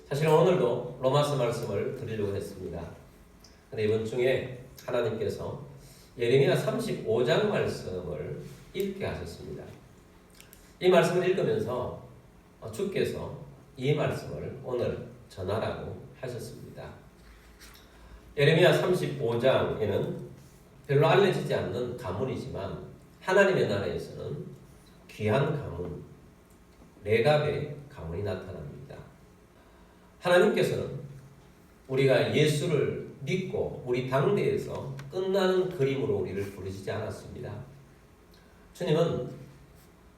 사실은 오늘도 로마서 말씀을 드리려고 했습니다. 근데 이번 중에 하나님께서 예레미야 35장 말씀을 읽게 하셨습니다. 이 말씀을 읽으면서 주께서 이 말씀을 오늘 전하라고 하셨습니다. 예레미야 35장에는 별로 알려지지 않는 가문이지만 하나님의 나라에서는 귀한 가문, 레갑의 가문이 나타납니다. 하나님께서는 우리가 예수를 믿고 우리 당대에서 끝나는 그림으로 우리를 부르시지 않았습니다. 주님은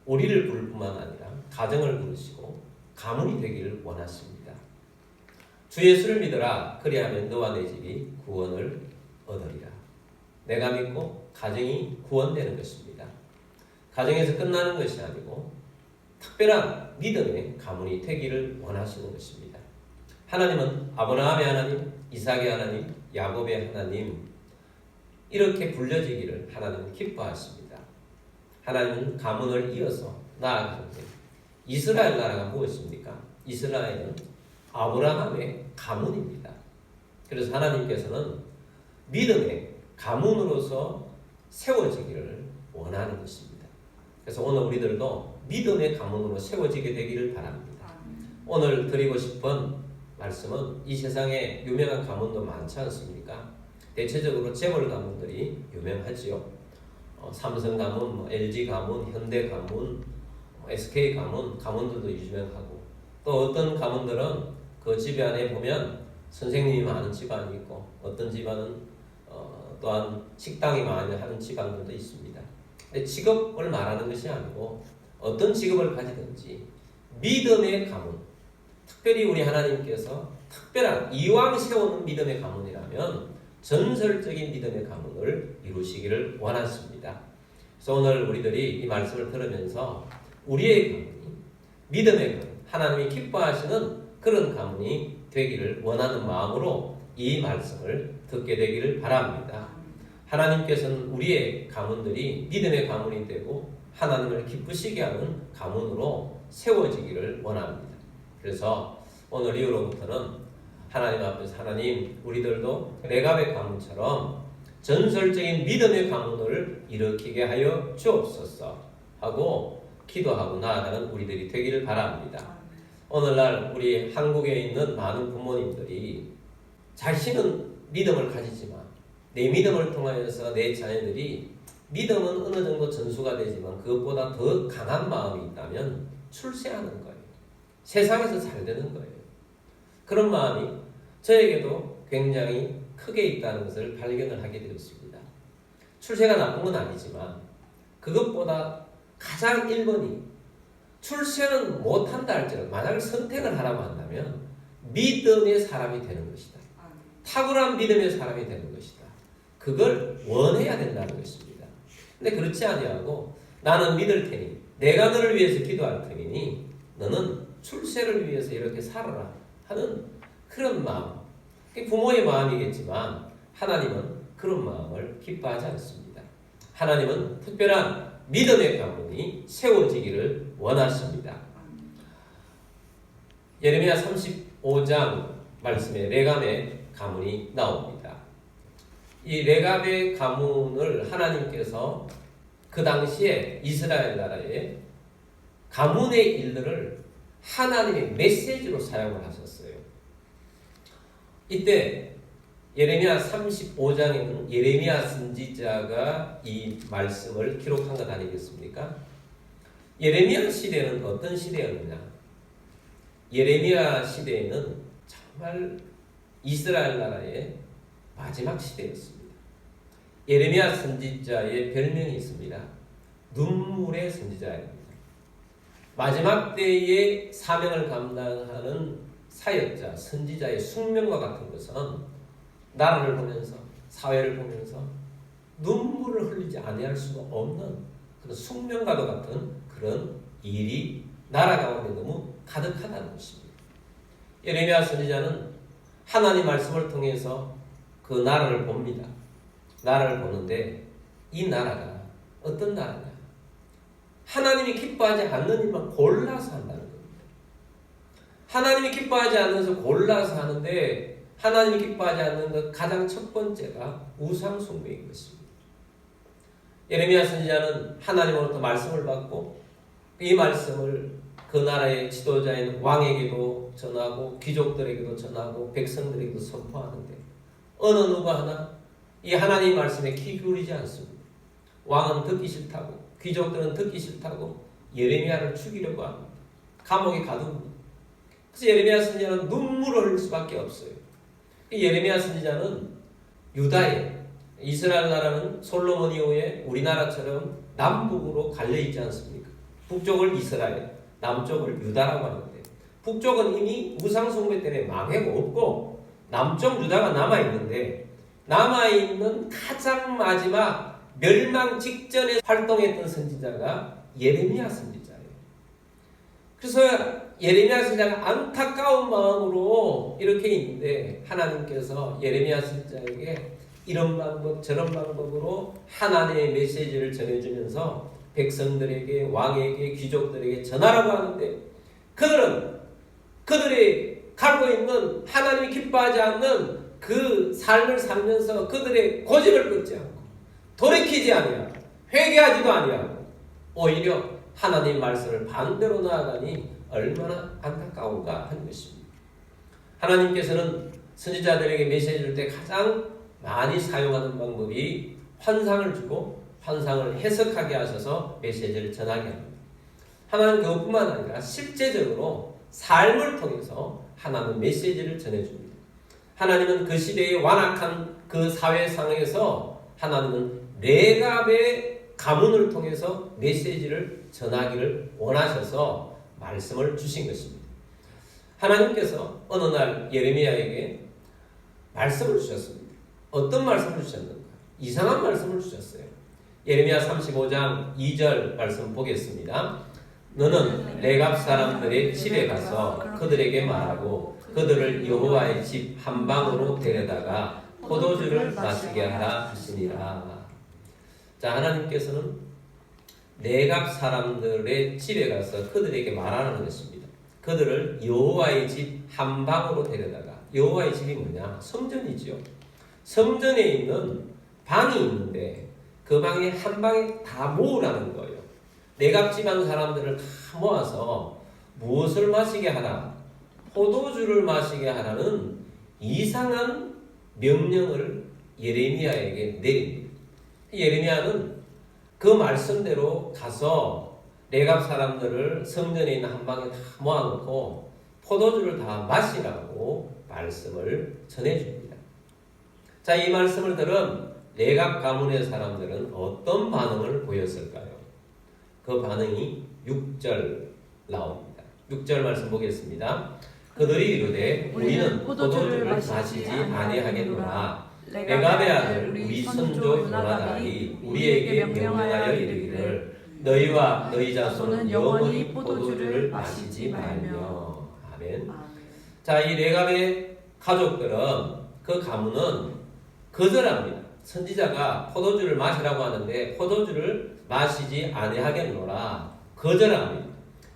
우리를 부를 뿐만 아니라 가정을 부르시고 가문이 되기를 원하십니다. 주 예수를 믿어라. 그리하면 너와 내 집이 구원을 얻으리라. 내가 믿고 가정이 구원되는 것입니다. 가정에서 끝나는 것이 아니고 특별한 믿음의 가문이 되기를 원하시는 것입니다. 하나님은 아브라함의 하나님, 이삭의 하나님, 야곱의 하나님 이렇게 불려지기를 하나님은 기뻐하십니다. 하나님은 가문을 이어서 나아가는데 이스라엘 나라가 무엇입니까? 이스라엘은 아브라함의 가문입니다. 그래서 하나님께서는 믿음의 가문으로서 세워지기를 원하는 것입니다. 그래서 오늘 우리들도 믿음의 가문으로 세워지게 되기를 바랍니다. 오늘 드리고 싶은 말씀은 이 세상에 유명한 가문도 많지 않습니까? 대체적으로 재벌 가문들이 유명하지요. 삼성 가문, LG 가문, 현대 가문, SK 가문, 가문들도 유명하고 또 어떤 가문들은 그 집안에 보면 선생님이 많은 집안이 있고 어떤 집안은 또한 식당이 많이 하는 집안들도 있습니다. 근데 직업을 말하는 것이 아니고 어떤 직업을 가지든지 믿음의 가문, 특별히 우리 하나님께서 특별한 이왕 세우는 믿음의 가문이라면 전설적인 믿음의 가문을 이루시기를 원하십니다. 그래서 오늘 우리들이 이 말씀을 들으면서 우리의 가문이 믿음의 가문, 하나님이 기뻐하시는 그런 가문이 되기를 원하는 마음으로 이 말씀을 듣게 되기를 바랍니다. 하나님께서는 우리의 가문들이 믿음의 가문이 되고 하나님을 기쁘시게 하는 가문으로 세워지기를 원합니다. 그래서 오늘 이후로부터는 하나님 앞에서 하나님 우리들도 레갑의 가문처럼 전설적인 믿음의 가문을 일으키게 하여 주옵소서 하고 기도하고 나아가는 우리들이 되기를 바랍니다. 오늘날 우리 한국에 있는 많은 부모님들이 자신은 믿음을 가지지만 내 믿음을 통하여서 내 자녀들이 믿음은 어느 정도 전수가 되지만 그것보다 더 강한 마음이 있다면 출세하는 거예요. 세상에서 잘 되는 거예요. 그런 마음이 저에게도 굉장히 크게 있다는 것을 발견을 하게 되었습니다. 출세가 나쁜 건 아니지만 그것보다 가장 1번이 출세는 못한다 할지라도 만약 선택을 하라고 한다면 믿음의 사람이 되는 것이다. 탁월한 믿음의 사람이 되는 것이다. 그걸 원해야 된다는 것입니다. 근데 그렇지 아니하고 나는 믿을 테니 내가 너를 위해서 기도할 테니 너는 출세를 위해서 이렇게 살아라 하는 그런 마음. 부모의 마음이겠지만 하나님은 그런 마음을 기뻐하지 않습니다. 하나님은 특별한 믿음의 가문이 세워지기를 원하십니다. 예레미야 35장 말씀에 레갑의 가문이 나옵니다. 이 레갑의 가문을 하나님께서 그 당시에 이스라엘 나라의 가문의 일들을 하나님의 메시지로 사용을 하셨어요. 이때 예레미야 35장에는 예레미야 선지자가 이 말씀을 기록한 것 아니겠습니까? 예레미야 시대는 어떤 시대였느냐? 예레미야 시대에는 정말 이스라엘 나라의 마지막 시대였습니다. 예레미야 선지자의 별명이 있습니다. 눈물의 선지자입니다. 마지막 때의 사명을 감당하는 사역자, 선지자의 숙명과 같은 것은 나라를 보면서 사회를 보면서 눈물을 흘리지 아니할 수가 없는 그런 숙명과도 같은 그런 일이 나라 가운데 너무 가득하다는 것입니다. 예레미야 선지자는 하나님 말씀을 통해서 그 나라를 봅니다. 나라를 보는데 이 나라가 어떤 나라냐? 하나님이 기뻐하지 않는 일만 골라서 한다는 겁니다. 하나님이 기뻐하지 않는 것을 골라서 하는데 하나님이 기뻐하지 않는 것 가장 첫 번째가 우상 숭배인 것입니다. 예레미야 선지자는 하나님으로부터 말씀을 받고 이 말씀을 그 나라의 지도자인 왕에게도 전하고 귀족들에게도 전하고 백성들에게도 선포하는데 어느 누가 하나 이 하나님 말씀에 귀 기울이지 않습니다. 왕은 듣기 싫다고 귀족들은 듣기 싫다고 예레미야를 죽이려고 합니다. 감옥에 가둡니다. 그래서 예레미야 선지자는 눈물을 흘릴 수밖에 없어요. 예레미야 선지자는 유다에 이스라엘 나라는 솔로몬 이후에 우리나라처럼 남북으로 갈려있지 않습니까? 북쪽을 이스라엘, 남쪽을 유다라고 하는데 북쪽은 이미 우상숭배 때문에 망해고 없고 남쪽 유다가 남아있는데 남아있는 가장 마지막 멸망 직전에 활동했던 선지자가 예레미야 선지자예요. 그래서 예레미야 선지자가 안타까운 마음으로 이렇게 있는데 하나님께서 예레미야 선지자에게 이런 방법 저런 방법으로 하나님의 메시지를 전해주면서 백성들에게 왕에게 귀족들에게 전하라고 하는데 그들은 그들이 갖고 있는 하나님이 기뻐하지 않는 그 삶을 살면서 그들의 고집을 끊지 않고 돌이키지 아니하고 회개하지도 아니하고 오히려 하나님 말씀을 반대로 나아가니 얼마나 안타까운가 하는 것입니다. 하나님께서는 선지자들에게 메시지를 줄 때 가장 많이 사용하는 방법이 환상을 주고 환상을 해석하게 하셔서 메시지를 전하게 합니다. 하나는 그것뿐만 아니라 실제적으로 삶을 통해서 하나는 메시지를 전해줍니다. 하나님은 그 시대의 완악한 그 사회 상황에서 하나님은 레갑의 가문을 통해서 메시지를 전하기를 원하셔서 말씀을 주신 것입니다. 하나님께서 어느 날 예레미야에게 말씀을 주셨습니다. 어떤 말씀을 주셨는가? 이상한 말씀을 주셨어요. 예레미야 35장 2절 말씀 보겠습니다. 너는 레갑 사람들의 집에 가서 그들에게 말하고 그들을 여호와의 집 한방으로 데려다가 포도주를 마시게 하라 하시니라. 자, 하나님께서는 레갑 사람들의 집에 가서 그들에게 말하는 것입니다. 그들을 여호와의 집 한방으로 데려다가 여호와의 집이 뭐냐? 성전이지요. 성전에 있는 방이 있는데 그 방에 한 방에 다 모으라는 거예요. 레갑 집안 사람들을 다 모아서 무엇을 마시게 하라? 포도주를 마시게 하라는 이상한 명령을 예레미야에게 내립니다. 예레미야는 그 말씀대로 가서 레갑 사람들을 성전에 있는 한 방에 다 모아놓고 포도주를 다 마시라고 말씀을 전해줍니다. 자, 이 말씀을 들은 레갑 가문의 사람들은 어떤 반응을 보였을까요? 그 반응이 6절 나옵니다. 6절 말씀 보겠습니다. 그들이 이르되 우리는 포도주를 마시지 아니하겠노라. 레갑의 아들 우리 선조 요나답이 우리에게 명령하여 이르기를 너희와 너희 자손은 영원히 포도주를 마시지 말며. 아멘. 자, 이 레갑의 가족들은 그 가문은 거절합니다. 선지자가 포도주를 마시라고 하는데 포도주를 마시지 아니하겠노라. 거절합니다.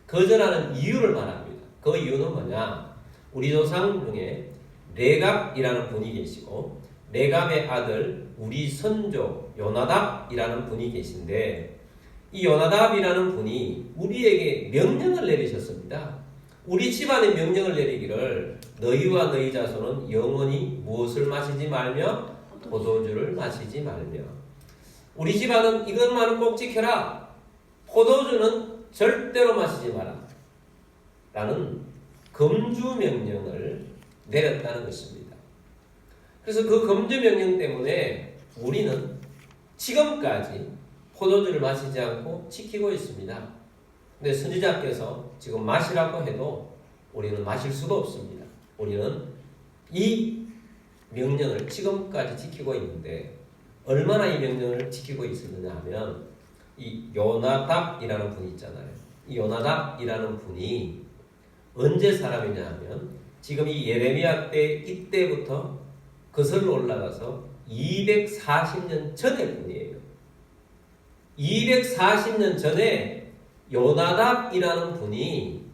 거절하는 이유를 말합니다. 그 이유는 뭐냐? 우리 조상 중에 레갑이라는 분이 계시고 레갑의 아들 우리 선조 요나답이라는 분이 계신데 이 요나답이라는 분이 우리에게 명령을 내리셨습니다. 우리 집안에 명령을 내리기를 너희와 너희 자손은 영원히 무엇을 마시지 말며 포도주를 마시지 말며. 우리 집안은 이것만은 꼭 지켜라. 포도주는 절대로 마시지 마라. 라는 금주 명령을 내렸다는 것입니다. 그래서 그 금주 명령 때문에 우리는 지금까지 포도주를 마시지 않고 지키고 있습니다. 근데 선지자께서 지금 마시라고 해도 우리는 마실 수도 없습니다. 우리는 이 명령을 지금까지 지키고 있는데 얼마나 이 명령을 지키고 있었느냐 하면 이 요나답이라는 분이 있잖아요. 이 요나답이라는 분이 언제 사람이냐 하면 지금 이 예레미야 때 이때부터 거슬러 올라가서 240년 전의 분이에요. 240년 전에 요나답이라는 분이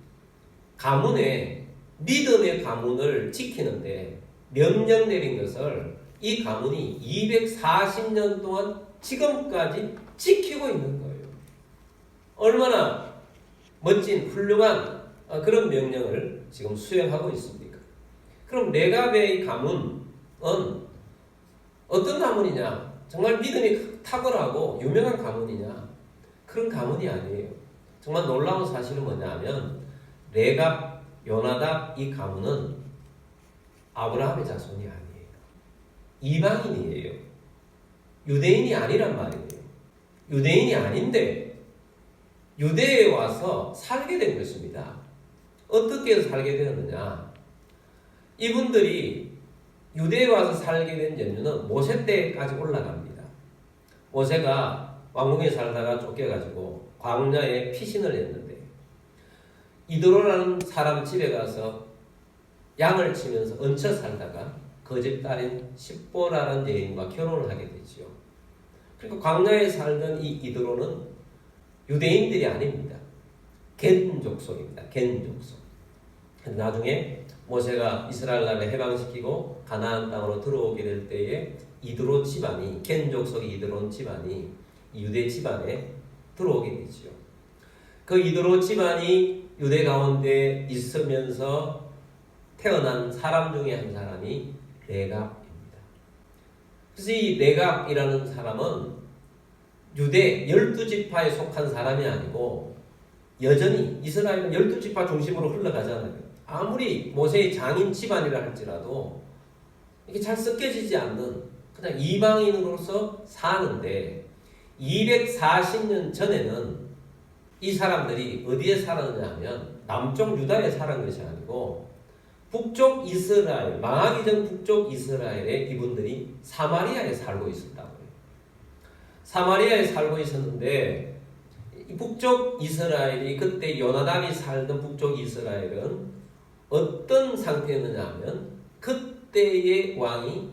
가문에 믿음의 가문을 지키는데 명령 내린 것을 이 가문이 240년 동안 지금까지 지키고 있는 거예요. 얼마나 멋진 훌륭한 그런 명령을 지금 수행하고 있습니까? 그럼 레갑의 가문은 어떤 가문이냐? 정말 믿음이 탁월하고 유명한 가문이냐? 그런 가문이 아니에요. 정말 놀라운 사실은 뭐냐면 레갑, 요나답 이 가문은 아브라함의 자손이 아니에요. 이방인이에요. 유대인이 아니란 말이에요. 유대인이 아닌데 유대에 와서 살게 된 것입니다. 어떻게 해서 살게 되었느냐? 이분들이 유대에 와서 살게 된 연유는 모세 때까지 올라갑니다. 모세가 왕궁에 살다가 쫓겨가지고 광야에 피신을 했는데 이드로라는 사람 집에 가서 양을 치면서 얹혀 살다가 그 집 딸인 십보라는 여인과 결혼을 하게 되지요. 그러니까 광야에 살던 이 이드로는 유대인들이 아닙니다. 겐 족속입니다. 겐 족속. 나중에 모세가 이스라엘 나라를 해방시키고 가나안 땅으로 들어오게 될 때에 이드로 집안이, 겐 족속의 이드로 집안이 유대 집안에 들어오게 되지요. 그 이드로 집안이 유대 가운데 있으면서 태어난 사람 중에 한 사람이 레갑입니다. 그래서 이 레갑이라는 사람은 유대 12지파에 속한 사람이 아니고 여전히 이스라엘은 12지파 중심으로 흘러가잖아요. 아무리 모세의 장인 집안이라 할지라도 이게 잘 섞여지지 않는 그냥 이방인으로서 사는데 240년 전에는 이 사람들이 어디에 살았느냐 하면 남쪽 유다에 살은 것이 아니고 북쪽 이스라엘, 망하기 전 북쪽 이스라엘에 이분들이 사마리아에 살고 있었다고 해요. 사마리아에 살고 있었는데 북쪽 이스라엘이 그때 요나답이 살던 북쪽 이스라엘은 어떤 상태였느냐 하면 그때의 왕이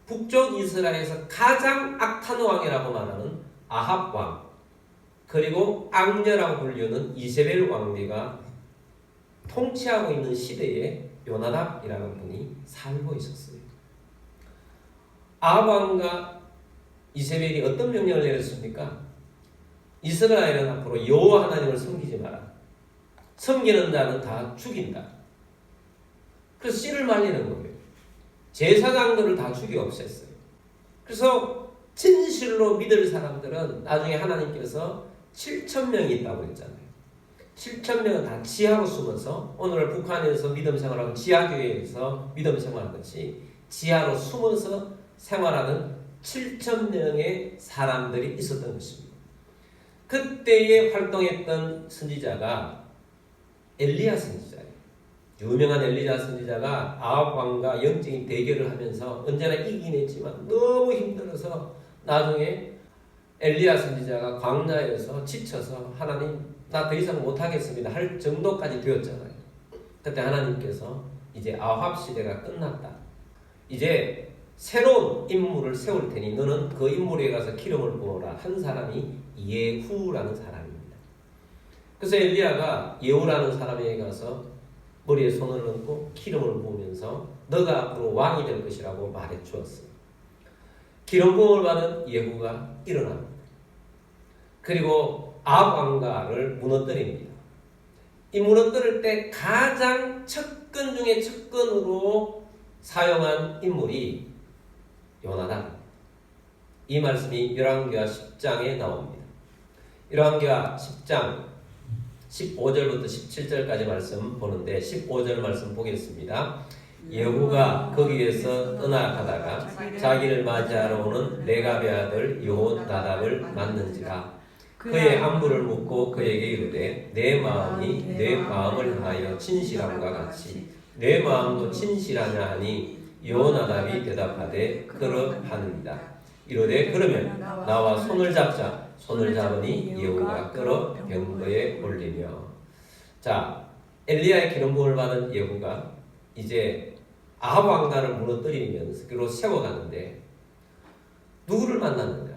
북쪽 이스라엘에서 가장 악한 왕이라고 말하는 아합 왕 그리고 악녀라고 불리는 이세벨 왕비가 통치하고 있는 시대에 요나답이라는 분이 살고 있었어요. 아합 왕과 이세벨이 어떤 명령을 내렸습니까? 이스라엘은 앞으로 여호와 하나님을 섬기지 마라. 섬기는 자는 다 죽인다. 그래서 씨를 말리는 거예요. 제사장들을 다 죽여 없앴어요. 그래서 진실로 믿을 사람들은 나중에 하나님께서 7,000명이 있다고 했잖아요. 7,000명은 다 지하로 숨어서 오늘 북한에서 믿음 생활하고 지하교회에서 믿음 생활하는 것이 지하로 숨어서 생활하는 7,000명의 사람들이 있었던 것입니다. 그때에 활동했던 선지자가 엘리야 선지자예요. 유명한 엘리야 선지자가 아합 왕과 영적인 대결을 하면서 언제나 이기긴 했지만 너무 힘들어서 나중에 엘리야 선지자가 광야에서 지쳐서 하나님 나 더 이상 못하겠습니다 할 정도까지 되었잖아요. 그때 하나님께서 이제 아합 시대가 끝났다. 이제 새로운 인물을 세울 테니 너는 그 인물에 가서 기름을 부어라 한 사람이 예후라는 사람입니다. 그래서 엘리야가 예후라는 사람에게 가서 머리에 손을 얹고 기름을 부으면서 너가 앞으로 왕이 될 것이라고 말해 주었어요. 기름 부음을 받은 예후가 일어납니다. 그리고 아합 왕가를 무너뜨립니다. 이 무너뜨릴 때 가장 측근 중에 측근으로 사용한 인물이 요나답. 이 말씀이 열왕기하 10장에 나옵니다. 열왕기하 10장 15절부터 17절까지 말씀 보는데 15절 말씀 보겠습니다. 예후가 거기에서 떠나가다가 자기를 맞이하러 오는 레갑의 아들 여호나답을 만난지라. 그의 안부를 묻고 그에게 이르되 내 마음이 내 마음을 향하여 진실함과 같이 내 마음도 진실하냐 하니 여호나답이 대답하되 그러하느니라. 이르되 그러면 나와 손을 잡자. 손을 잡으니 예후가 끌어 병거에 올리며. 자, 엘리야의 기름 부음을 받은 예후가 이제 아합 왕가를 무너뜨리면서 그로 세워가는데 누구를 만났느냐?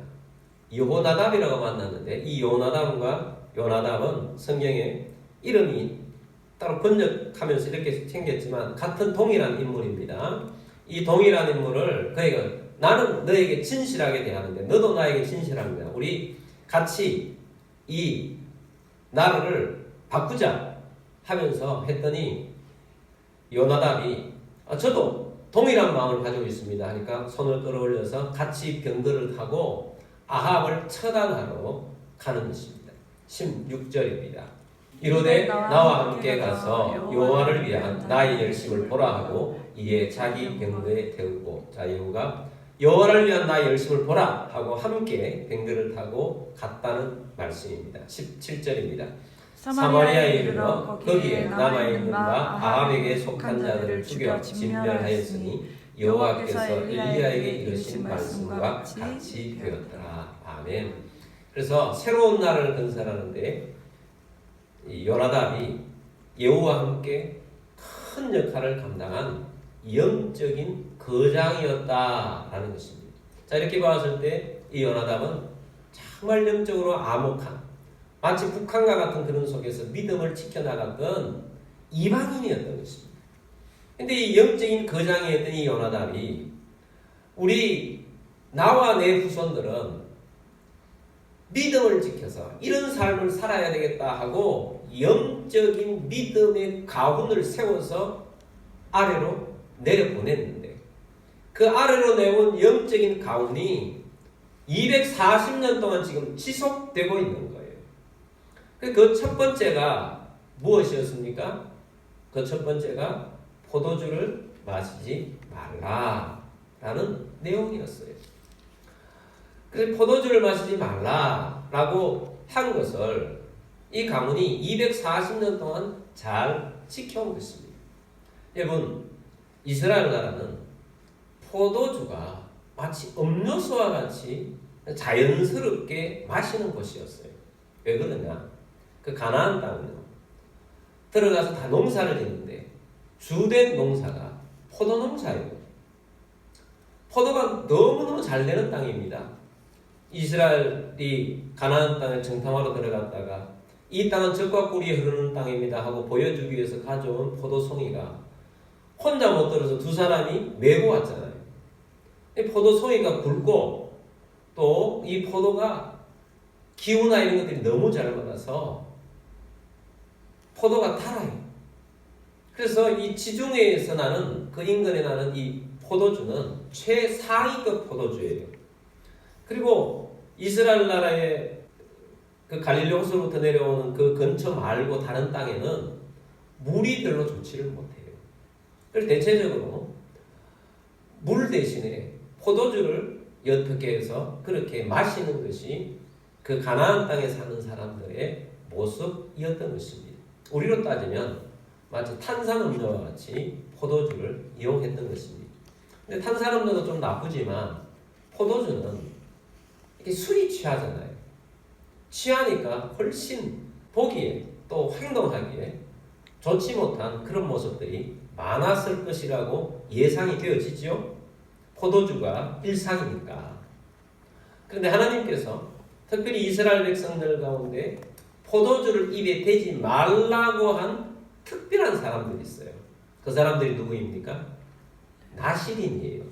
여호나답이라고 만났는데 이 요나답은 성경에 이름이 따로 번역하면서 이렇게 생겼지만 같은 동일한 인물입니다. 이 동일한 인물을 그러니까 나는 너에게 진실하게 대하는데 너도 나에게 진실합니다. 우리 같이 이 나라를 바꾸자 하면서 했더니 요나답이 저도 동일한 마음을 가지고 있습니다 하니까 손을 끌어올려서 같이 병거를 타고 아합을 처단하러 가는 것입니다. 16절입니다. 이르되 나와 함께 가서 여호와를 위한 나의 열심을 보라 하고 이에 자기 병거에 태우고 자 여호가 여호와를 위한 나의 열심을 보라 하고 함께 병거를 타고 갔다는 말씀입니다. 17절입니다. 사마리아에 이르러 거기에 남아있는 바 아합에게 속한 자들을 죽여 진멸하였으니 여호와께서 엘리야에게 이르신 말씀과 같이 되었더라. 아멘. 그래서 새로운 나라를 건설하는데 이 요나답이 예후와 함께 큰 역할을 감당한 영적인 거장이었다라는 것입니다. 자, 이렇게 봤을 때 이 요나답은 정말 영적으로 암흑한 마치 북한과 같은 그런 속에서 믿음을 지켜나갔던 이방인이었던 것입니다. 근데 이 영적인 거장이었던 이 요나답이 나와 내 후손들은 믿음을 지켜서 이런 삶을 살아야 되겠다 하고 영적인 믿음의 가훈을 세워서 아래로 내려보냈는데 그 아래로 내온 영적인 가훈이 240년 동안 지금 지속되고 있는 거예요. 그 첫 번째가 무엇이었습니까? 그 첫 번째가 포도주를 마시지 말라라는 내용이었어요. 그래서 포도주를 마시지 말라라고 한 것을 이 가문이 240년 동안 잘 지켜온 것입니다. 여러분, 이스라엘 나라는 포도주가 마치 음료수와 같이 자연스럽게 마시는 곳이었어요. 왜 그러냐? 그 가나안 땅은 들어가서 다 농사를 짓는데 주된 농사가 포도 농사예요. 포도가 너무너무 잘 되는 땅입니다. 이스라엘이 가나안 땅에 정탐하러 들어갔다가 이 땅은 젖과 꿀이 흐르는 땅입니다 하고 보여주기 위해서 가져온 포도송이가 혼자 못 들어서 두 사람이 메고 왔잖아요. 이 포도송이가 굵고 또 이 포도가 기후나 이런 것들이 너무 잘 받아서 포도가 달아요. 그래서 이 지중해에서 나는 그 인근에 나는 이 포도주는 최상위급 포도주예요. 그리고 이스라엘 나라의 그 갈릴리 호수로부터 내려오는 그 근처 말고 다른 땅에는 물이 별로 좋지를 못해요. 그래서 대체적으로 물 대신에 포도주를 어떻게 해서 그렇게 마시는 것이 그 가나안 땅에 사는 사람들의 모습이었던 것입니다. 우리로 따지면 마치 탄산음료와 같이 포도주를 이용했던 것입니다. 근데 탄산음료도 좀 나쁘지만 포도주는 이렇게 술이 취하잖아요. 취하니까 훨씬 보기에 또 행동하기에 좋지 못한 그런 모습들이 많았을 것이라고 예상이 되어지죠. 포도주가 일상이니까. 그런데 하나님께서 특별히 이스라엘 백성들 가운데 포도주를 입에 대지 말라고 한 특별한 사람들이 있어요. 그 사람들이 누구입니까? 나실인이에요.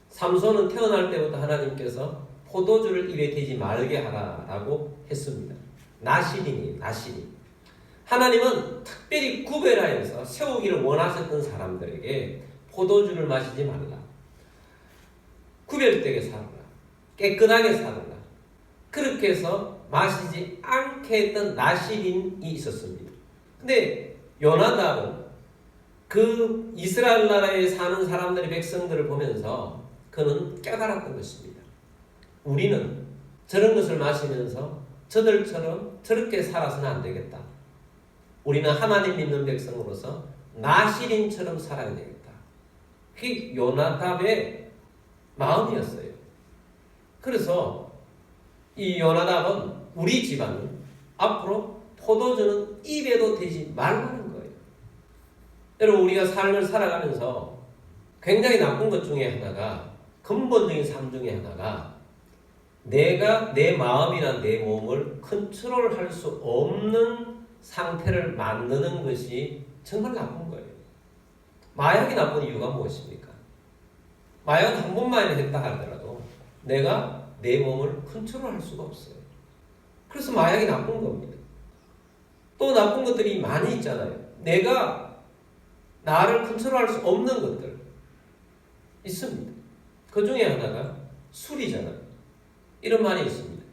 삼손은 태어날 때부터 하나님께서 포도주를 입에 대지 말게 하라라고 했습니다. 나실인이에요. 나실인. 하나님은 특별히 구별하여서 세우기를 원하셨던 사람들에게 포도주를 마시지 말라. 구별되게 살아라. 깨끗하게 살아라. 그렇게 해서 마시지 않게 했던 나실인이 있었습니다. 근데 요나답은 그 이스라엘 나라에 사는 사람들의 백성들을 보면서 그는 깨달았던 것입니다. 우리는 저런 것을 마시면서 저들처럼 저렇게 살아서는 안 되겠다. 우리는 하나님 믿는 백성으로서 나실인처럼 살아야 되겠다. 그게 요나답의 마음이었어요. 그래서 이 요나답은 우리 집안은 앞으로 포도주는 입에도 대지 말라는 거예요. 여러분, 우리가 삶을 살아가면서 굉장히 나쁜 것 중에 하나가, 근본적인 삶 중에 하나가 내가 내 마음이나 내 몸을 컨트롤할 수 없는 상태를 만드는 것이 정말 나쁜 거예요. 마약이 나쁜 이유가 무엇입니까? 마약은 한 번만 했다 하더라도 내가 내 몸을 컨트롤할 수가 없어요. 그래서 마약이 나쁜 겁니다. 또 나쁜 것들이 많이 있잖아요. 내가 나를 컨트롤할 수 없는 것들 있습니다. 그 중에 하나가 술이잖아요. 이런 말이 있습니다.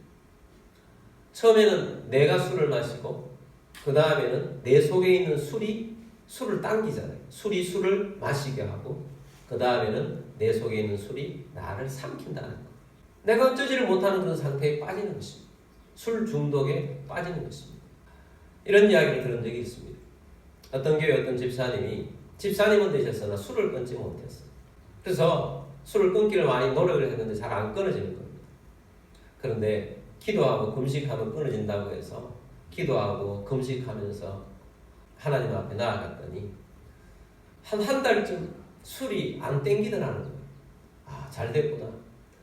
처음에는 내가 술을 마시고 그 다음에는 내 속에 있는 술이 술을 당기잖아요. 술이 술을 마시게 하고 그 다음에는 내 속에 있는 술이 나를 삼킨다는 거. 내가 어쩌지를 못하는 그런 상태에 빠지는 것입니다. 술 중독에 빠지는 것입니다. 이런 이야기를 들은 적이 있습니다. 어떤 교회 어떤 집사님은 되셨으나 술을 끊지 못했어요. 그래서 술을 끊기를 많이 노력을 했는데 잘 안 끊어지는 겁니다. 그런데 기도하고 금식하면 끊어진다고 해서 기도하고 금식하면서 하나님 앞에 나아갔더니 한 달쯤 술이 안 땡기더라는 거예요. 아, 잘 됐구나.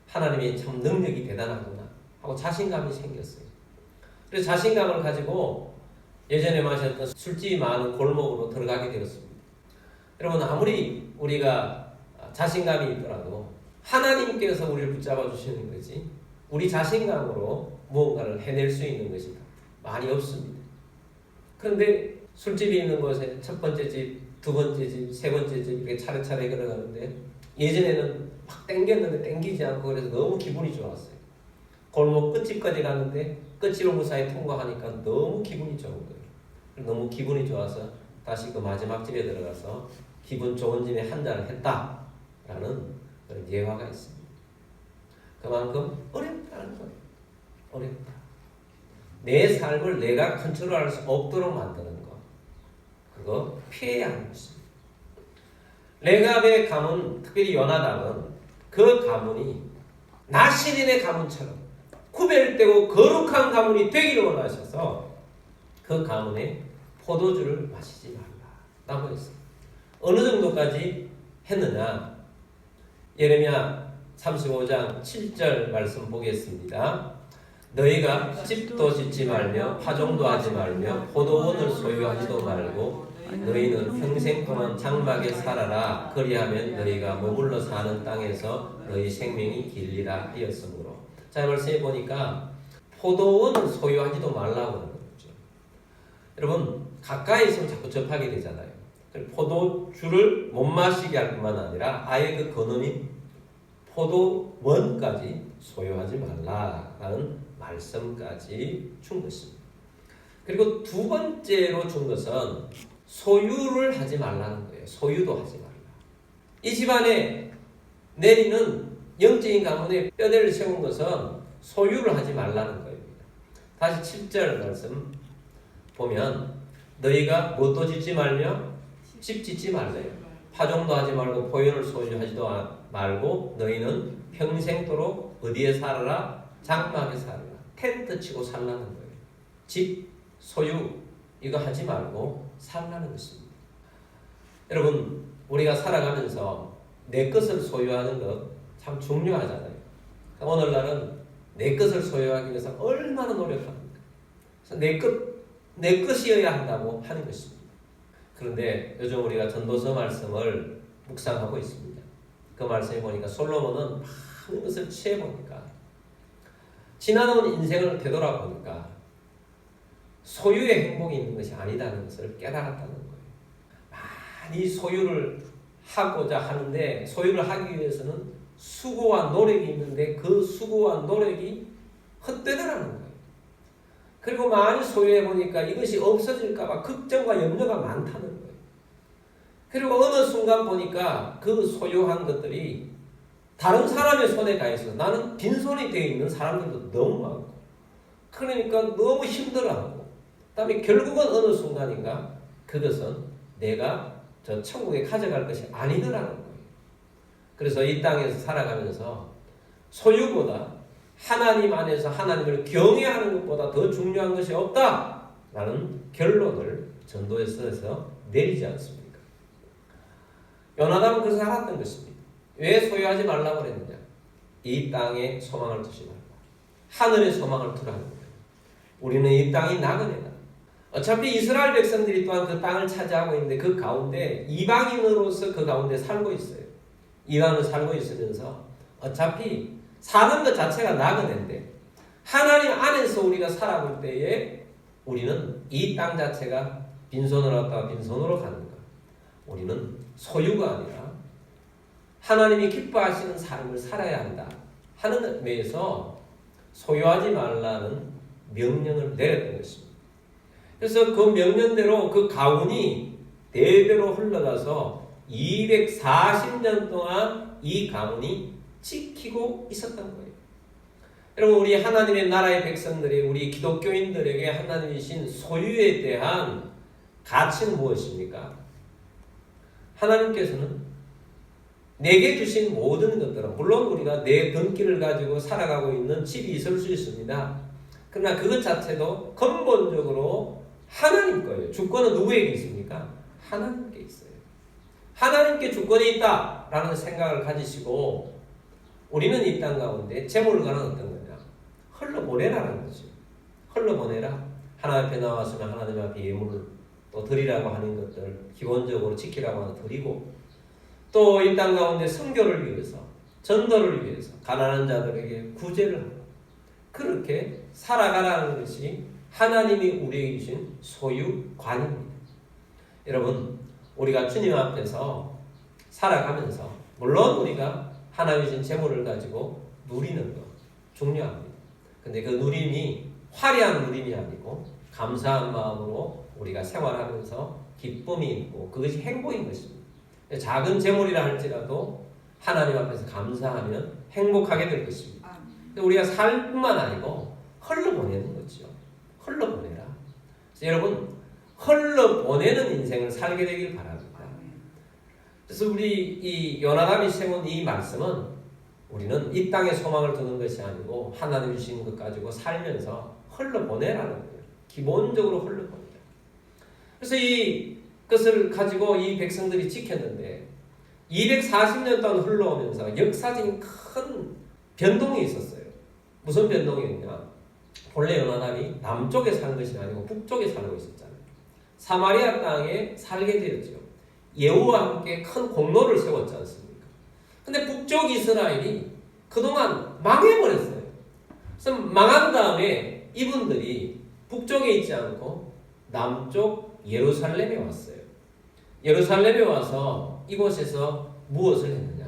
하나님이 참 능력이 대단하구나 하고 자신감이 생겼어요. 그래서 자신감을 가지고 예전에 마셨던 술집이 많은 골목으로 들어가게 되었습니다. 여러분, 아무리 우리가 자신감이 있더라도 하나님께서 우리를 붙잡아 주시는 거지 우리 자신감으로 무언가를 해낼 수 있는 것이 많이 없습니다. 그런데 술집이 있는 곳에 첫 번째 집, 두 번째 집, 세 번째 집 이렇게 차례차례 걸어가는데 예전에는 막 땡겼는데 땡기지 않고 그래서 너무 기분이 좋았어요. 골목 끝집까지 갔는데 끝으로 무사히 통과하니까 너무 기분이 좋은 거예요. 너무 기분이 좋아서 다시 그 마지막 집에 들어가서 기분 좋은 집에 한 잔을 했다라는 그런 예화가 있습니다. 그만큼 어렵다는 거예요. 어렵다. 내 삶을 내가 컨트롤할 수 없도록 만드는 것. 그거 피해야 하는 것입니다. 레갑의 가문, 특별히 요나단은 그 가문이 나신인의 가문처럼 구별되고 거룩한 가문이 되기를 원하셔서 그 가문에 포도주를 마시지 말라라고 했어요. 어느 정도까지 했느냐? 예레미야 35장 7절 말씀 보겠습니다. 너희가 집도 짓지 말며 파종도 하지 말며 포도원을 소유하지도 말고 너희는 평생 동안 장막에 살아라. 그리하면 너희가 머물러 사는 땅에서 너희 생명이 길리라 하였으므로. 자, 말씀해 보니까 포도원을 소유하지도 말라고 하는 거죠. 여러분, 가까이 있으면 자꾸 접하게 되잖아요. 포도주를 못 마시게 할 뿐만 아니라 아예 그 근원인 포도원까지 소유하지 말라라는 말씀까지 준 것입니다. 그리고 두 번째로 준 것은 소유를 하지 말라는 거예요. 소유도 하지 말라. 이 집안에 내리는 영적인 가문에 뼈대를 세운 것은 소유를 하지 말라는 거입니다. 다시 7절 말씀 보면 너희가 뭣도 짓지 말며 집 짓지 말래요. 파종도 하지 말고 포연을 소유하지도 말고 너희는 평생도록 어디에 살아라? 장막에 살아라. 텐트 치고 살라는 거예요. 집, 소유 이거 하지 말고 살라는 것입니다. 여러분, 우리가 살아가면서 내 것을 소유하는 것 참 중요하잖아요. 오늘날은 내 것을 소유하기 위해서 얼마나 노력합니까? 그래서 내 것이어야 한다고 하는 것입니다. 그런데 요즘 우리가 전도서 말씀을 묵상하고 있습니다. 그 말씀에 보니까 솔로몬은 많은 것을 취해보니까 지나온 인생을 되돌아보니까 소유의 행복이 있는 것이 아니다는 것을 깨달았다는 거예요. 많이 소유를 하고자 하는데 소유를 하기 위해서는 수고와 노력이 있는데 그 수고와 노력이 헛되더라는 거예요. 그리고 많이 소유해보니까 이것이 없어질까봐 걱정과 염려가 많다는 거예요. 그리고 어느 순간 보니까 그 소유한 것들이 다른 사람의 손에 가 있어서 나는 빈손이 되어 있는 사람들도 너무 많고 그러니까 너무 힘들어하고 그다음에 결국은 어느 순간인가 그것은 내가 저 천국에 가져갈 것이 아니더라는 거예요. 그래서 이 땅에서 살아가면서 소유보다 하나님 안에서 하나님을 경외하는 것보다 더 중요한 것이 없다라는 결론을 전도서에서 내리지 않습니까? 요나단은 그래서 알았던 것입니다. 왜 소유하지 말라고 그랬느냐? 이 땅에 소망을 두지 말라. 하늘에 소망을 두라는 거예요. 우리는 이 땅이 나그네다. 어차피 이스라엘 백성들이 또한 그 땅을 차지하고 있는데 그 가운데 이방인으로서 그 가운데 살고 있어요. 이방인으로 살고 있으면서 어차피 사는 것 자체가 나그네인데 하나님 안에서 우리가 살아볼 때에 우리는 이 땅 자체가 빈손으로 왔다가 빈손으로 가는 것. 우리는 소유가 아니라 하나님이 기뻐하시는 삶을 살아야 한다 하는 의미에서 소유하지 말라는 명령을 내렸던 것입니다. 그래서 그 명령대로 그 가문이 대대로 흘러가서 240년 동안 이 가문이 지키고 있었던 거예요. 여러분, 우리 하나님의 나라의 백성들이 우리 기독교인들에게 하나님이 주신 소유에 대한 가치는 무엇입니까? 하나님께서는 내게 주신 모든 것들은, 물론 우리가 내 등기를 가지고 살아가고 있는 집이 있을 수 있습니다. 그러나 그것 자체도 근본적으로 하나님 거예요. 주권은 누구에게 있습니까? 하나님께 있어요. 하나님께 주권이 있다라는 생각을 가지시고 우리는 이 땅 가운데 재물과는 어떤 거냐? 흘러보내라는 거죠. 흘러보내라. 하나님 앞에 나왔으면 하나님 앞에 예물을 또 드리라고 하는 것들 기본적으로 지키라고 하는 드리고, 또 이 땅 가운데 선교를 위해서, 전도를 위해서 가난한 자들에게 구제를 하고 그렇게 살아가라는 것이 하나님이 우리에게 주신 소유관입니다. 여러분, 우리가 주님 앞에서 살아가면서 물론 우리가 하나님이 주신 재물을 가지고 누리는 것 중요합니다. 근데 그 누림이 화려한 누림이 아니고 감사한 마음으로 우리가 생활하면서 기쁨이 있고 그것이 행복인 것입니다. 작은 재물이라 할지라도 하나님 앞에서 감사하면 행복하게 될 것입니다. 우리가 살 뿐만 아니고 흘러보내는 거죠. 흘러보내라. 여러분, 흘러보내는 인생을 살게 되길 바랍니다. 그래서 우리 이 요나단이 세운 이 말씀은 우리는 이 땅에 소망을 두는 것이 아니고 하나님 주신 것 가지고 살면서 흘러보내라는 거예요. 기본적으로 흘러보내라. 그래서 이 것을 가지고 이 백성들이 지켰는데 240년 동안 흘러오면서 역사적인 큰 변동이 있었어요. 무슨 변동이었냐? 본래 요나단이 남쪽에 사는 것이 아니고 북쪽에 살고 있었잖아요. 사마리아 땅에 살게 되었죠. 예후와 함께 큰 공로를 세웠지 않습니까? 근데 북쪽 이스라엘이 그동안 망해버렸어요. 그래서 망한 다음에 이분들이 북쪽에 있지 않고 남쪽 예루살렘에 왔어요. 예루살렘에 와서 이곳에서 무엇을 했느냐?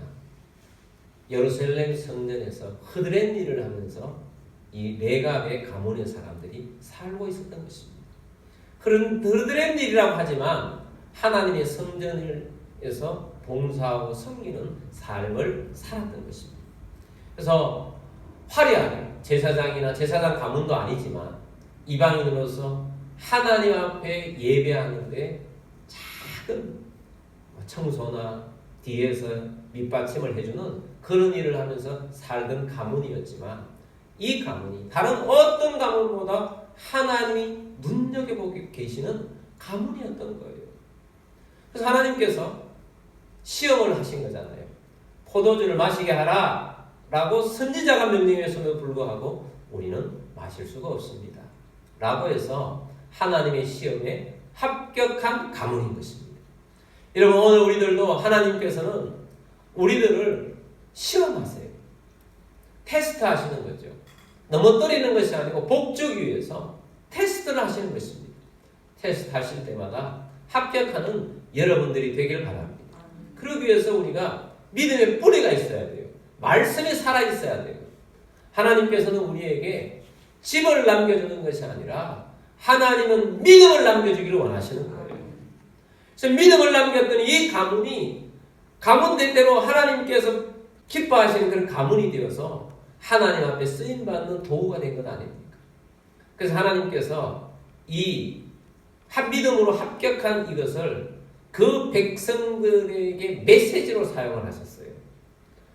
예루살렘 성전에서 흐드렛 일을 하면서 이 레갑의 가문의 사람들이 살고 있었던 것입니다. 그런 흐드렛 일이라고 하지만 하나님의 성전에서 봉사하고 섬기는 삶을 살았던 것입니다. 그래서 화려하게 제사장이나 제사장 가문도 아니지만 이방인으로서 하나님 앞에 예배하는데 작은 청소나 뒤에서 밑받침을 해주는 그런 일을 하면서 살던 가문이었지만 이 가문이 다른 어떤 가문보다 하나님이 눈여겨보고 계시는 가문이었던 거예요. 그래서 하나님께서 시험을 하신 거잖아요. 포도주를 마시게 하라 라고 선지자가 명령했음에도 불구하고 우리는 마실 수가 없습니다 라고 해서 하나님의 시험에 합격한 가문인 것입니다. 여러분, 오늘 우리들도 하나님께서는 우리들을 시험하세요. 테스트 하시는 거죠. 넘어뜨리는 것이 아니고 복주기 위해서 테스트를 하시는 것입니다. 테스트 하실 때마다 합격하는 여러분들이 되길 바랍니다. 그러기 위해서 우리가 믿음의 뿌리가 있어야 돼요. 말씀이 살아있어야 돼요. 하나님께서는 우리에게 집을 남겨주는 것이 아니라 하나님은 믿음을 남겨주기를 원하시는 거예요. 그래서 믿음을 남겼더니 이 가문이 가문대대로 하나님께서 기뻐하시는 그런 가문이 되어서 하나님 앞에 쓰임받는 도구가 된 것 아닙니까? 그래서 하나님께서 이 믿음으로 합격한 이것을 그 백성들에게 메시지로 사용을 하셨어요.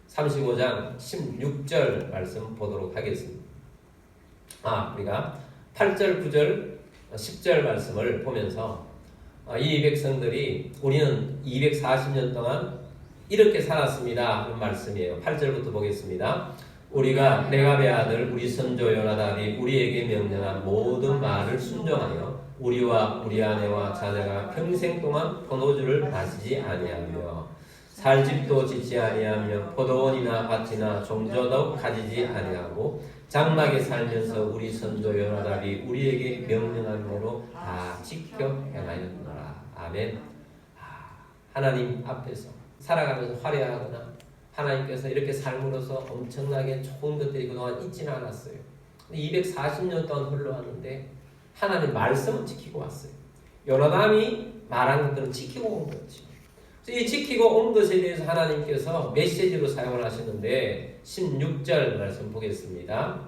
35장 16절 말씀 보도록 하겠습니다. 우리가 8절, 9절, 10절 말씀을 보면서 이 백성들이 우리는 240년 동안 이렇게 살았습니다 하는 말씀이에요. 8절부터 보겠습니다. 우리가 레갑의 아들 우리 선조 요나단이 우리에게 명령한 모든 말을 순종하여 우리와 우리 아내와 자녀가 평생 동안 포도주를 마시지 아니하며 살 집도 짓지 아니하며 포도원이나 밭이나 종조도 가지지 아니하고 장막에 살면서 우리 선조 요나답이 우리에게 명령한 대로 다 지켜 행하였노라. 아멘. 하나님 앞에서 살아가면서 화려하거나 하나님께서 이렇게 삶으로서 엄청나게 좋은 것들이 그동안 있지는 않았어요. 240년 동안 흘러왔는데 하나님 말씀은 지키고 왔어요. 요나답이 말한 것들은 지키고 온 거죠. 이 지키고 온 것에 대해서 하나님께서 메시지로 사용을 하시는데 16절 말씀 보겠습니다.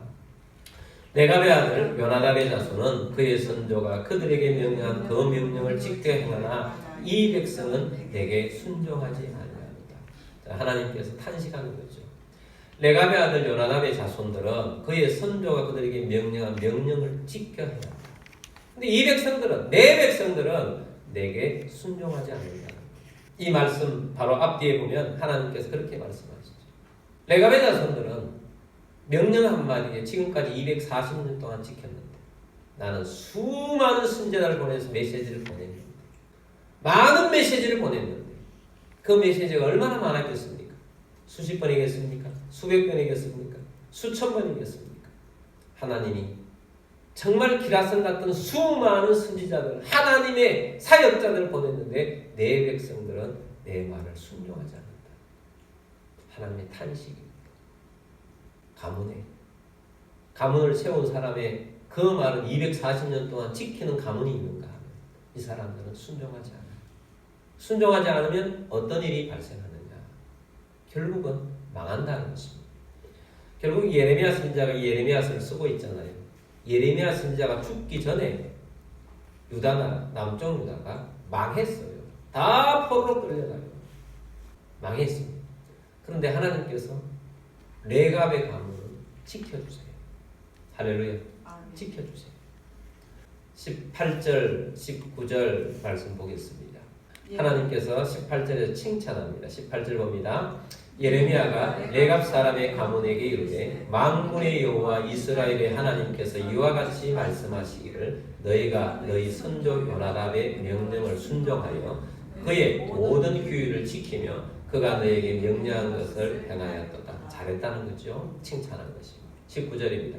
레갑의 아들 요나답의 자손은 그의 선조가 그들에게 명령한 그 명령을 지켜 행하나 이 백성은 내게 순종하지 아니하니라. 하나님께서 탄식하는 거죠. 레갑의 아들 요나답의 자손들은 그의 선조가 그들에게 명령한 명령을 지켜 행한다. 근데 이 백성들은, 내 백성들은 내게 순종하지 않는다. 이 말씀 바로 앞뒤에 보면 하나님께서 그렇게 말씀하시죠. 레갑의 자손들은 명령 한마디에 지금까지 240년 동안 지켰는데 나는 수많은 선지자를 보내서 메시지를 보냈는데 많은 메시지를 보냈는데 그 메시지가 얼마나 많았겠습니까? 수십 번이겠습니까? 수백 번이겠습니까? 수천 번이겠습니까? 하나님이 정말 기라성 같은 수많은 선지자들, 하나님의 사역자들을 보냈는데 내 백성들은 내 말을 순종하지 않는다. 하나님의 탄식입니다. 가문을 세운 사람의 그 말은 240년 동안 지키는 가문이 있는가 하면 이 사람들은 순종하지 않아요. 순종하지 않으면 어떤 일이 발생하느냐? 결국은 망한다는 것입니다. 결국 예레미야 선지자가 예레미야서를 쓰고 있잖아요. 예레미야 선지자가 죽기 전에 유다나 남쪽 유다가 망했어요. 다 포로로 끌려가요. 망했습니다. 그런데 하나님께서 레갑의 가문을 지켜주세요. 할렐루야. 지켜주세요. 18절, 19절 말씀 보겠습니다. 하나님께서 18절에서 칭찬합니다. 18절 봅니다. 예레미야가 레갑 사람의 가문에게 이르되 만군의 여호와 이스라엘의 하나님께서 이와 같이 말씀하시기를 너희가 너희 선조 요나답의 명령을 순종하여 그의 모든 규율을 지키며 그가 너에게 명령한 것을 행하였도다. 잘했다는 거죠. 칭찬한 것입니다. 19절입니다.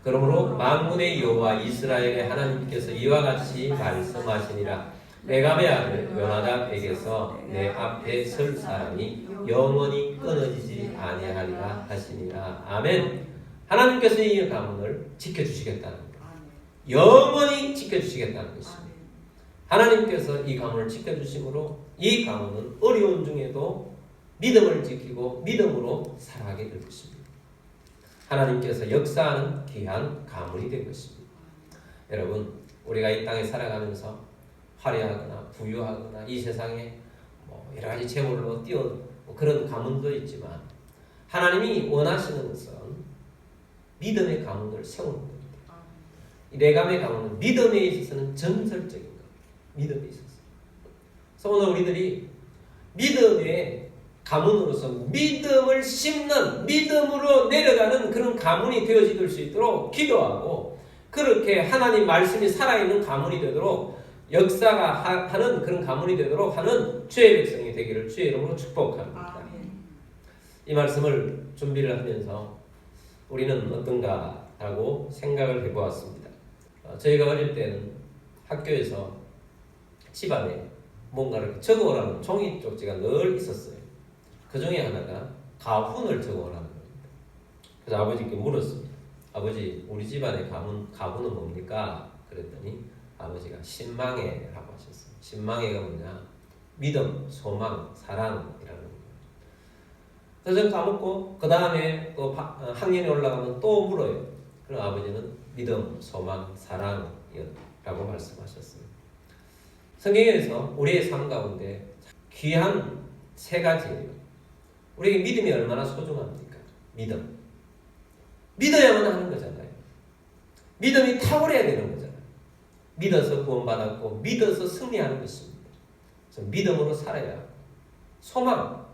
그러므로 만군의 여호와 이스라엘의 하나님께서 이와 같이 말씀하시니라. 레갑의 아들 요나답에게서 내 앞에 설 사람이 영원히 끊어지지 아니하리라 하시니라. 아멘. 하나님께서 이 가문을 지켜주시겠다는 거예요. 영원히 지켜주시겠다는 것입니다. 하나님께서 이 가문을 지켜주심으로 이 가문은 어려운 중에도 믿음을 지키고 믿음으로 살아가게 될 것입니다. 하나님께서 역사하는 귀한 가문이 될 것입니다. 여러분, 우리가 이 땅에 살아가면서 화려하거나 부유하거나 이 세상에 여러 가지 재물로 띄운 그런 가문도 있지만 하나님이 원하시는 것은 믿음의 가문을 세우는 겁니다. 이 레갑의 가문은 믿음에 있어서는 전설적인 것. 믿음에 있어서. 그래서 오늘 우리들이 믿음의 가문으로서 믿음을 심는, 믿음으로 내려가는 그런 가문이 되어질 수 있도록 기도하고 그렇게 하나님 말씀이 살아있는 가문이 되도록 역사가 하는 그런 가문이 되도록 하는 주의 백성이 되기를 주의 이름으로 축복합니다. 이 말씀을 준비를 하면서 우리는 어떤가 하고 생각을 해보았습니다. 저희가 어릴 때는 학교에서 집안에 뭔가를 적어오라는 종이 쪽지가 늘 있었어요. 그 중에 하나가 가훈을 적어오라는 겁니다. 그래서 아버지께 물었습니다. 아버지, 우리 집안의 가훈은 뭡니까? 그랬더니 아버지가 신망해라고 하셨어요. 신망해가 뭐냐? 믿음, 소망, 사랑이라는 거예요. 그래서 저는 까먹고 그 다음에 또 학년이 올라가면 또 물어요. 그럼 아버지는 믿음, 소망, 사랑이라고 말씀하셨어요. 성경에서 우리의 삶 가운데 귀한 세 가지예요. 우리에게 믿음이 얼마나 소중합니까? 믿음. 믿어야만 하는 거잖아요. 믿음이 탁월해야 되는 거잖아요. 믿어서 구원받았고 믿어서 승리하는 것입니다. 그래서 믿음으로 살아야 하고 소망.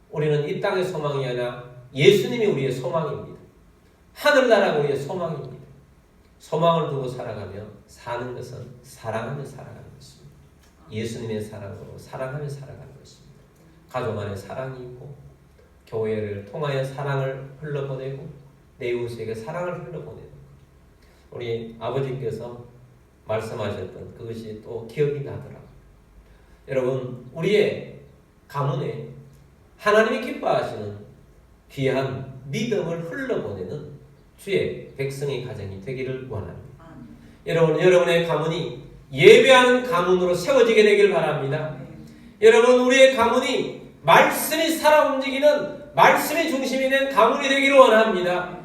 우리는 이 땅의 소망이 아니라 예수님이 우리의 소망입니다. 하늘나라가 우리의 소망입니다. 소망을 두고 살아가며 사는 것은 사랑하며 살아가는 것입니다. 예수님의 사랑으로 사랑하며 살아가는 것입니다. 가족 안에 사랑이 있고 교회를 통하여 사랑을 흘러보내고 내 이웃에게 사랑을 흘러보내는 것. 우리 아버지께서 말씀하셨던 그것이 또 기억이 나더라고요. 여러분, 우리의 가문에 하나님이 기뻐하시는 귀한 믿음을 흘러보내는 주의 백성의 가정이 되기를 원합니다. 여러분, 여러분의 가문이 예배하는 가문으로 세워지게 되길 바랍니다. 여러분, 우리의 가문이 말씀이 살아 움직이는 말씀의 중심이 된 가문이 되기를 원합니다.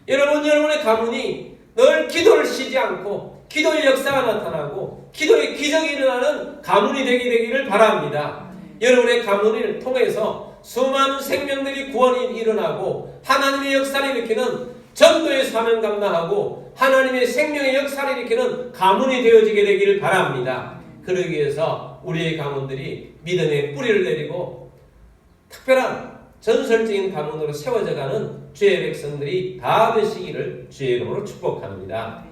여러분, 여러분의 가문이 늘 기도를 쉬지 않고 기도의 역사가 나타나고 기도의 기적이 일어나는 가문이 되기를 바랍니다. 여러분의 가문을 통해서 수많은 생명들이 구원이 일어나고 하나님의 역사를 일으키는 전도의 사명 감당하고 하나님의 생명의 역사를 일으키는 가문이 되어지게 되기를 바랍니다. 그러기 위해서 우리의 가문들이 믿음의 뿌리를 내리고 특별한 전설적인 가문으로 세워져가는 주의 백성들이 다 되시기를 주의 이름으로 축복합니다.